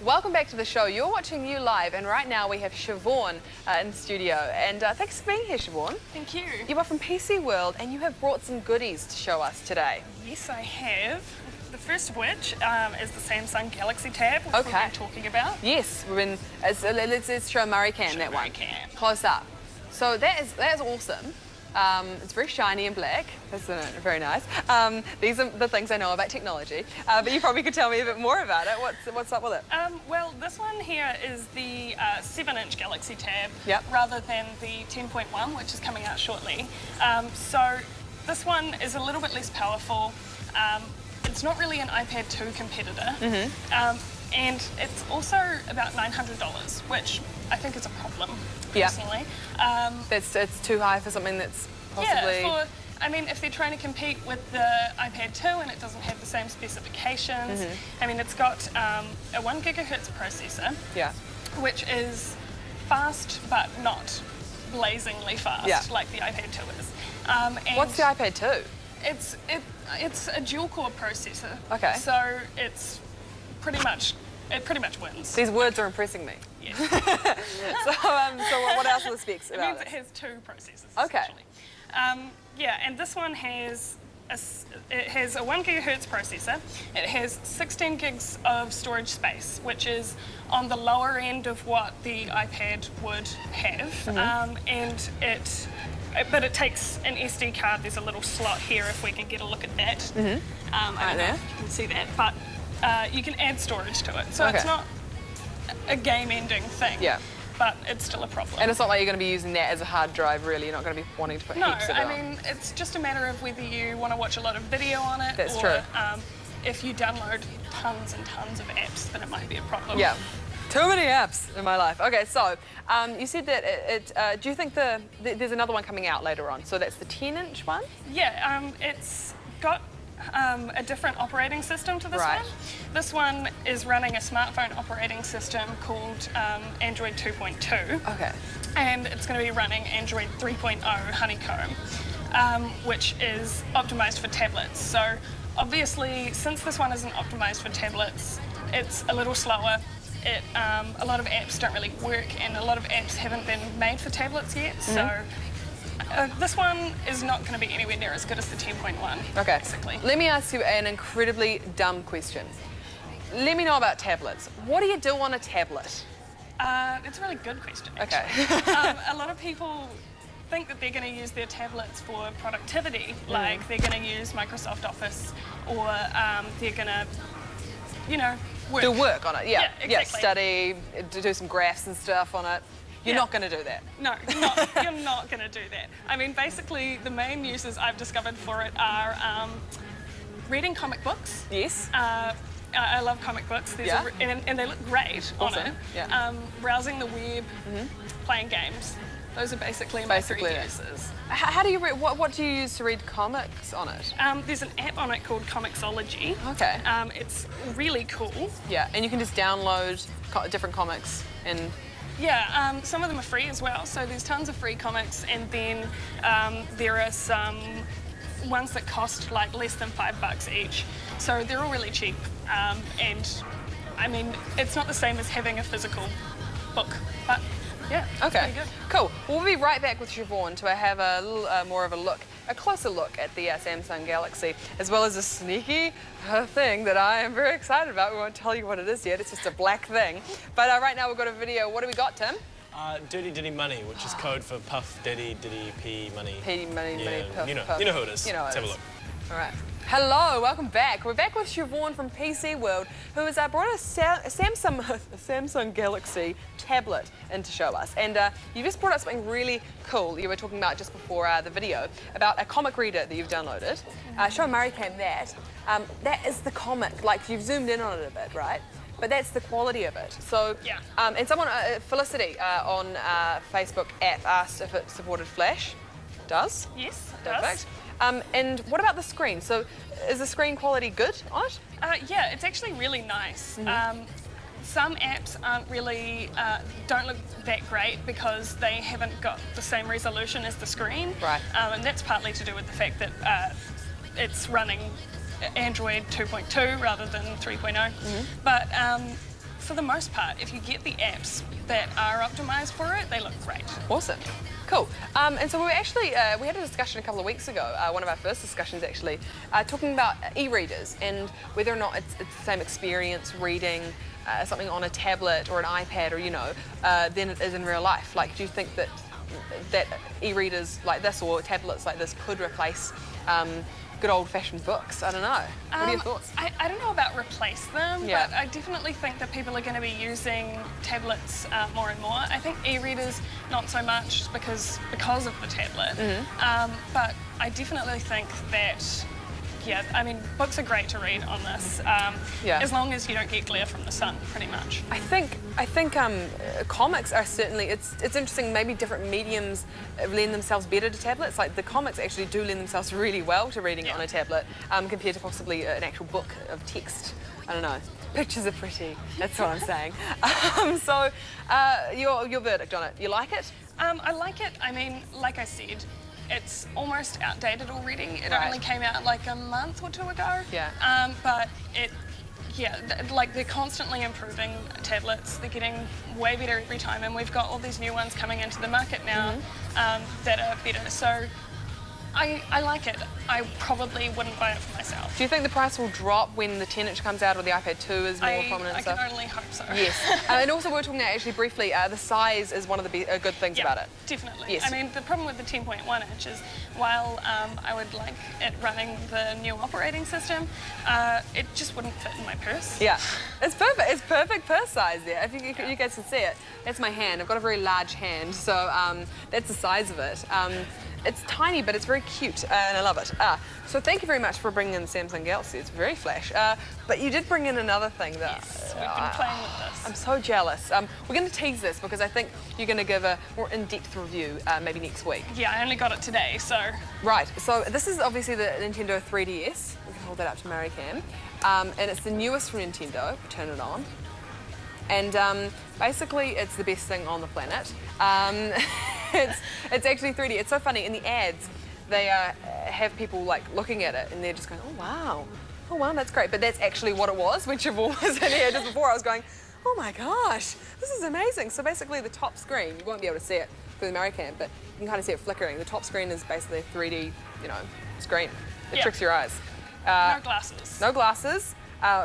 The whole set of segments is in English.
Welcome back to the show. You're watching Ulive, and right now we have Siobhan in the studio. And thanks for being here, Siobhan. Thank you. You are from PC World, and you have brought some goodies to show us today. Yes, I have. The first of which is the Samsung Galaxy Tab, which we've been talking about. Yes, we've been. Let's show Murray Cam that one. Close up. So that's awesome. It's very shiny and black. That's very nice. These are the things I know about technology. But you probably could tell me a bit more about it. What's up with it? Well, this one here is the 7-inch Galaxy Tab, rather than the 10.1, which is coming out shortly. So this one is a little bit less powerful. It's not really an iPad 2 competitor. And it's also about $900, which I think is a problem, personally. It's too high for something that's possibly... Yeah, I mean, if they're trying to compete with the iPad 2 and it doesn't have the same specifications, I mean, it's got a 1 gigahertz processor, which is fast but not blazingly fast like the iPad 2 is. And what's the iPad 2? It's a dual-core processor. Okay. So it pretty much wins. These words are impressing me. Yes. So what else are the specs about it? Means it has 2 processors, essentially. Yeah, and this one has a 1 gigahertz processor. It has 16 gigs of storage space, which is on the lower end of what the iPad would have. But it takes an SD card. There's a little slot here if we can get a look at that. I don't know if you can see that, but you can add storage to it. So it's not a game-ending thing, but it's still a problem. And it's not like you're going to be using that as a hard drive, really. You're not going to be wanting to put heaps of it on. No, I mean, it's just a matter of whether you want to watch a lot of video on it, That's true. If you download tons and tons of apps, then it might be a problem. Yeah. Too many apps in my life. Okay, so you said that do you think there's another one coming out later on? So that's the 10-inch one? Yeah, it's got a different operating system to this one. This one is running a smartphone operating system called Android 2.2. Okay. And it's going to be running Android 3.0 Honeycomb, which is optimized for tablets. So obviously, since this one isn't optimized for tablets, it's a little slower. A lot of apps don't really work, and a lot of apps haven't been made for tablets yet. So this one is not going to be anywhere near as good as the 10.1. Okay. Basically. Let me ask you an incredibly dumb question. Let me know about tablets. What do you do on a tablet? It's a really good question, actually. Okay. A lot of people think that they're going to use their tablets for productivity, like they're going to use Microsoft Office, or they're going to, work. Do work on it, Yeah, exactly. Study, do some graphs and stuff on it. You're not going to do that. No, you're not going to do that. I mean, basically, the main uses I've discovered for it are reading comic books. Yes. I love comic books. And they look great on it. Yeah. Browsing the web, playing games. Those are basically my 3 uses. How do you read? What do you use to read comics on it? There's an app on it called Comixology. Okay. It's really cool. Yeah, and you can just download different comics and... Yeah, some of them are free as well. So there's tons of free comics, and then there are some ones that cost like less than $5 each. So they're all really cheap. And I mean, it's not the same as having a physical book, but yeah, it's pretty good. Cool. We'll be right back with Siobhan to have a little more of a closer look at the Samsung Galaxy, as well as a sneaky thing that I am very excited about. We won't tell you what it is yet. It's just a black thing. But right now we've got a video. What do we got, Tim? Dirty Diddy Money, which is code for Puff Daddy Diddy P Money. P Money, Money, Puff. You know who it is. Let's have a look. All right. Hello, welcome back. We're back with Siobhan from PC World, who has brought a Samsung Galaxy tablet in to show us. And you just brought up something really cool you were talking about just before the video, about a comic reader that you've downloaded. Show Murray Cam that. That is the comic. Like, you've zoomed in on it a bit, right? But that's the quality of it. So, and someone, Felicity on Facebook app asked if it supported Flash. It does? Yes, it does. And what about the screen? So is the screen quality good on it? Yeah, it's actually really nice. Some apps aren't really, don't look that great because they haven't got the same resolution as the screen. Right. And that's partly to do with the fact that it's running Android 2.2 rather than 3.0. But for the most part, if you get the apps that are optimized for it, they look great. Awesome. Cool. And so we were actually, we had a discussion a couple of weeks ago, one of our first discussions actually, talking about e-readers and whether or not it's the same experience reading something on a tablet or an iPad or, you know, than it is in real life. Like, do you think that e-readers like this or tablets like this could replace good old-fashioned books? I don't know. What are your thoughts? I don't know about replace them, Yeah. but I definitely think that people are going to be using tablets more and more. I think e-readers not so much because of the tablet, but I definitely think that, yeah, I mean, books are great to read on this, as long as you don't get glare from the sun, pretty much. I think comics are certainly, it's interesting, maybe different mediums lend themselves better to tablets. Like the comics actually do lend themselves really well to reading on a tablet compared to possibly an actual book of text. I don't know. Pictures are pretty, that's what I'm saying. So your verdict on it, you like it? I like it. I mean, like I said, it's almost outdated already. It only came out like a month or two ago. Yeah. But like they're constantly improving tablets. They're getting way better every time, and we've got all these new ones coming into the market now that are better. So I like it. I probably wouldn't buy it for myself. Do you think the price will drop when the 10-inch comes out or the iPad 2 is more prominent? I can only hope so. Yes. And also we were talking actually briefly, the size is one of the good things about it. Definitely. Yes. I mean, the problem with the 10.1 inch is while I would like it running the new operating system, it just wouldn't fit in my purse. Yeah. It's perfect. It's perfect purse size there. If you guys can see it, that's my hand. I've got a very large hand, so that's the size of it. It's tiny, but it's very cute, and I love it. So thank you very much for bringing in the Samsung Galaxy. It's very flash. But you did bring in another thing that... Yes, we've been playing with this. I'm so jealous. We're going to tease this because I think you're going to give a more in-depth review maybe next week. Yeah, I only got it today, so... Right, so this is obviously the Nintendo 3DS. We can hold that up to Mary Cam. And it's the newest from Nintendo. Turn it on. And basically, it's the best thing on the planet. It's actually 3D. It's so funny. In the ads, they have people like looking at it and they're just going, oh wow, that's great. But that's actually what it was when Siobhan was in here just before. I was going, oh my gosh, this is amazing. So basically the top screen, you won't be able to see it through the Mary Cam, but you can kind of see it flickering. The top screen is basically a 3D, screen. It tricks your eyes. No glasses. No glasses,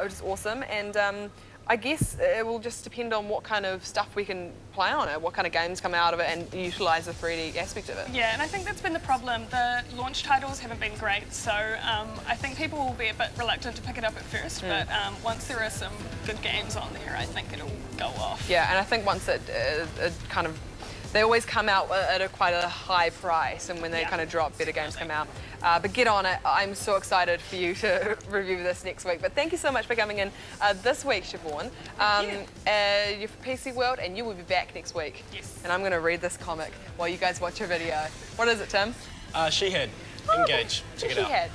which is awesome. And I guess it will just depend on what kind of stuff we can play on it, what kind of games come out of it and utilise the 3D aspect of it. Yeah, and I think that's been the problem. The launch titles haven't been great, so I think people will be a bit reluctant to pick it up at first, but once there are some good games on there, I think it'll go off. Yeah, and I think once it kind of, they always come out at quite a high price, and when they kind of drop, better games come out. But get on it. I'm so excited for you to review this next week. But thank you so much for coming in this week, Siobhan. You're from PC World, and you will be back next week. Yes. And I'm going to read this comic while you guys watch your video. What is it, Tim? She-Head. Engage. Check it out. She-Head.